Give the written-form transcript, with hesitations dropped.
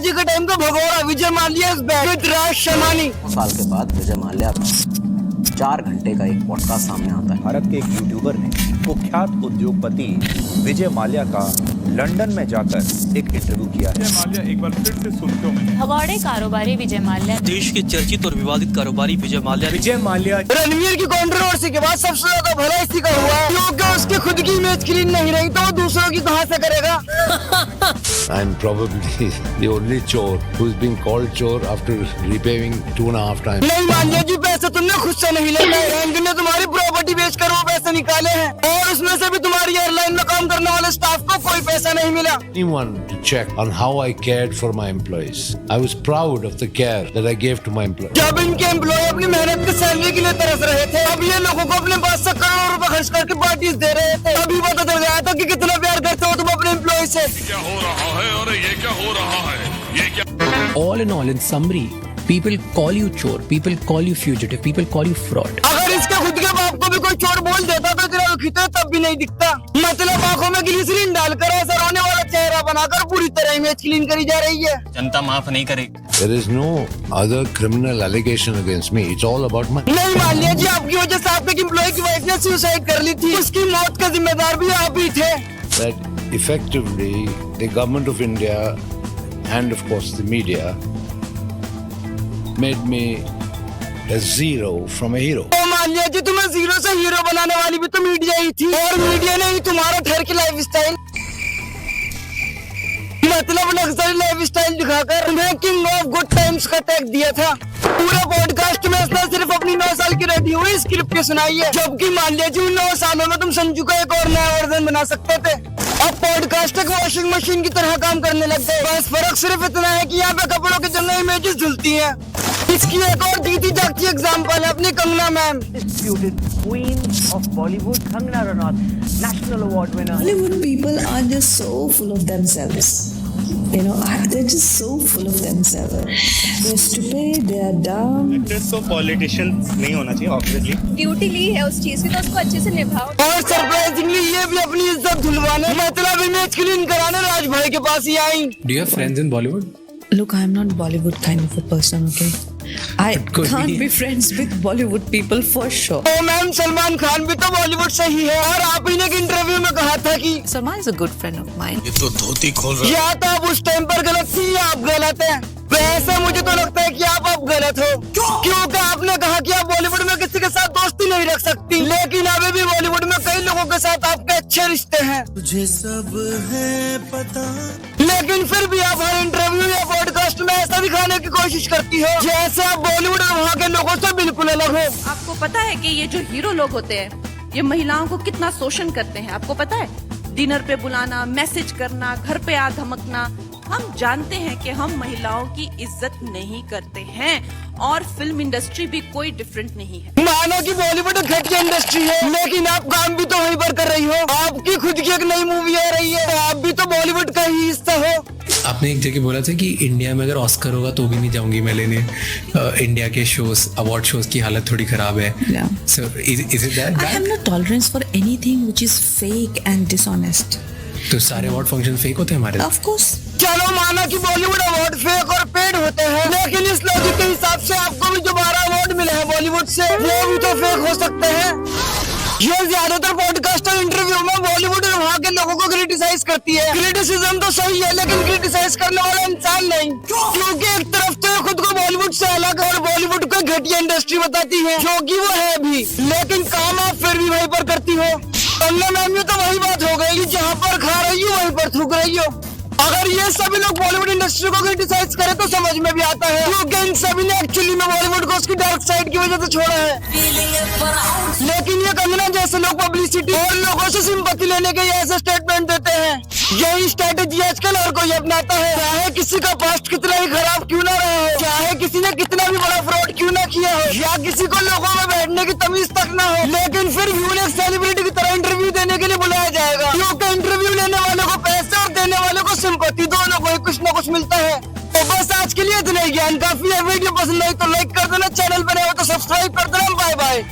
जी के टाइम का भगोड़ा Vijay Mallya is back with राज शर्मानी। साल के बाद विजय माल्या 4 घंटे का एक पॉडकास्ट सामने आता है। भारत के एक यूट्यूबर ने कुख्यात उद्योगपति विजय माल्या का लंदन में जाकर एक इंटरव्यू किया है। विजय माल्या एक बार फिर से सुर्खियों में। भगौड़े कारोबारी विजय माल्या, देश के चर्चित और विवादित कारोबारी विजय माल्या रणवीर की कंट्रोवर्सी के बाद सबसे ज्यादा भला इसी का हुआ है, क्योंकि उसकी खुद की इमेज क्लीन नहीं रही तो वो दूसरों की कहां से करेगा। I'm probably the only chore who's been called chore after repaying 2.5 times. नहीं माल्या जी, पैसे तुमने खुद से नहीं लेना है, बैंक ने तुम्हारी प्रॉपर्टी बेचकर वो पैसे निकाले हैं और उसमें से भी तुम्हारी एयरलाइन में काम करने वाले स्टाफ को कोई पैसा नहीं मिला। Anyone to check on how I cared for my employees. I was proud of the care that I gave to my employees. जब इनके एम्प्लॉय अपनी मेहनत की सैलरी के लिए तरस रहे थे, अब ये लोगों को अपने पास से करोड़ों रुपए खर्च करके पार्टीज दे रहे थे। अभी पता चल गया था कि कितना प्यार करते हो तुम अपने एम्प्लॉय से। क्या हो रहा है और ये क्या हो रहा है, ये क्या? All in all, in summary, people call you chore, people call you fugitive, people call you fraud. अगर इसके खुद के बाप को भी कोई चोर बोल देता तो इतना दुखीते तब भी नहीं दिखता। मतलब आंखों में ग्लिसरीन डालकर ऐसा रोने वाला चेहरा बनाकर पूरी तरह इमेज क्लीन करी जा रही है। जनता माफ नहीं करेगी। There is no other criminal allegation against me. It's all about money. नहीं मालिया जी, आपकी वजह से आपके एम्प्लॉय की वाइफ ने सुसाइड कर ली थी, उसकी मौत का जिम्मेदार भी आप ही थे। That effectively the government of India and of course the media made me a zero from a hero. तो मालिया जी, तुम्हें जीरो से हीरो बनाने वाली भी तो मीडिया ही थी, और मीडिया ने ही तुम्हारा ठहर की लाइफ स्टाइल मतलब लग्जरी लाइफ स्टाइल दिखाकर तुम्हें किंग ऑफ गुड टाइम्स का टैग दिया था। पूरा पॉडकास्ट में इसने सिर्फ अपनी 9 साल की रटी हुई स्क्रिप्ट की सुनाई है, जबकि मान लीजिए उन 9 सालों में तुम संजू का एक और नया वर्जन बना सकते थे। अब पॉडकास्ट एक वॉशिंग मशीन की तरह काम करने लग गए। बस फर्क सिर्फ इतना है कि यहाँ पे कपड़ों की जगह इमेजेस धुलती हैं। इसकी एक और जीती जागती एग्जाम्पल है अपनी Kangana ma'am. Queen of Bollywood, Kangana Ranaut, National Award winner. Bollywood people are just so full of themselves. You know, they're just so full of themselves. They're stupid, they're dumb. Actress तो politician नहीं होना चाहिए obviously. Duty ली है उस चीज की तो उसको अच्छे से निभाओ। और सरप्राइजिंगली ये भी अपनी इज्जत धुलवाने मतलब इमेज क्लीन कराने राज भाई के पास ही आई। Do you have friends in Bollywood? Look, I'm not Bollywood kind of a person, okay? I can't be friends with Bollywood people for sure. तो मैम सलमान खान भी तो बॉलीवुड से ही है, और आप ही ने एक इंटरव्यू में कहा था कि Salman is a good friend of mine. ये तो धोती खोल रहा है। या तो आप उस टाइम पर गलत थी या आप गलत हैं। वैसे मुझे तो लगता है कि आप अब गलत हो, क्योंकि आपने कहा कि आप बॉलीवुड में किसी के साथ दोस्ती नहीं रख सकती, लेकिन अभी भी बॉलीवुड में कई लोगों के साथ आपके अच्छे रिश्ते हैं। मुझे सब है पता। लेकिन फिर भी आप हर इंटरव्यू या पॉडकास्ट में ऐसा दिखाने की कोशिश करती हो जैसे आप बॉलीवुड और वहाँ के लोगों से बिल्कुल अलग हो। आपको पता है कि ये जो हीरो लोग होते हैं ये महिलाओं को कितना शोषण करते हैं, आपको पता है? डिनर पे बुलाना, मैसेज करना, घर पे आ धमकना। हम जानते हैं कि हम महिलाओं की इज्जत नहीं करते हैं और फिल्म इंडस्ट्री भी कोई डिफरेंट नहीं है। मानो कि बॉलीवुड एक घटिया इंडस्ट्री है, लेकिन आप काम भी तो वहीं पर कर रही हो। आपकी खुद की एक नई मूवी आ रही है, तो आप भी तो बॉलीवुड का ही हिस्सा हो। आपने एक जगह बोला था कि इंडिया में अगर ऑस्कर होगा तो भी नहीं जाऊंगी मैं लेने। इंडिया के शोज, अवार्ड शोज की हालत थोड़ी खराब है। Yeah. So is it that I have bad? no tolerance for anything which is fake and dishonest. तो सारे अवार्ड फंक्शन फेक होते हैं हमारे? Of course. चलो माना कि बॉलीवुड अवार्ड फेक और पेड होते हैं, लेकिन इस लॉजिक के हिसाब से आपको भी जो 12 अवार्ड मिले हैं बॉलीवुड से, वो भी तो फेक हो सकते हैं। ये ज्यादातर पॉडकास्टर इंटरव्यू में बॉलीवुड और वहाँ के लोगों को क्रिटिसाइज करती है। क्रिटिसिज्म तो सही है, लेकिन क्रिटिसाइज करने वाला इंसान नहीं, क्योंकि एक तरफ तो ये खुद को बॉलीवुड से अलग और बॉलीवुड को घटिया इंडस्ट्री बताती है, जो कि वो है भी, लेकिन काम आप फिर भी वहीं पर करती हो। कंगना मैम, ये तो वही बात हो गई, जहाँ पर खा रही हो वहीं पर थूक रही हो। अगर ये सभी लोग बॉलीवुड इंडस्ट्री को क्रिटिसाइज करें तो समझ में भी आता है, क्योंकि इन सभी ने एक्चुअली में बॉलीवुड को उसकी डार्क साइड की वजह से छोड़ा है। लेकिन ये कंगना जैसे लोग पब्लिसिटी और लोगों से सिंपैथी लेने के ऐसे स्टेटमेंट देते हैं। यही स्ट्रेटेजी आजकल हर कोई अपनाता है, चाहे किसी का पास्ट कितना ही खराब क्यों ना रहा हो, चाहे किसी ने कितना भी बड़ा फ्रॉड क्यों ना किया हो, या किसी को लोगों में बैठने की तमीज तक ना हो, लेकिन फिर भी उन्हें सेलिब्रिटी की तरह इंटरव्यू देने के लिए बुलाया जाएगा, क्योंकि इंटरव्यू लेने वालों को पैसे और देने वालों को सिंपैथी, दोनों को ही कुछ ना कुछ मिलता है। तो बस आज के लिए इतना ही ज्ञान काफी है। वीडियो पसंद आई तो लाइक कर देना, चैनल पर नए हो तो सब्सक्राइब कर देना। Bye bye.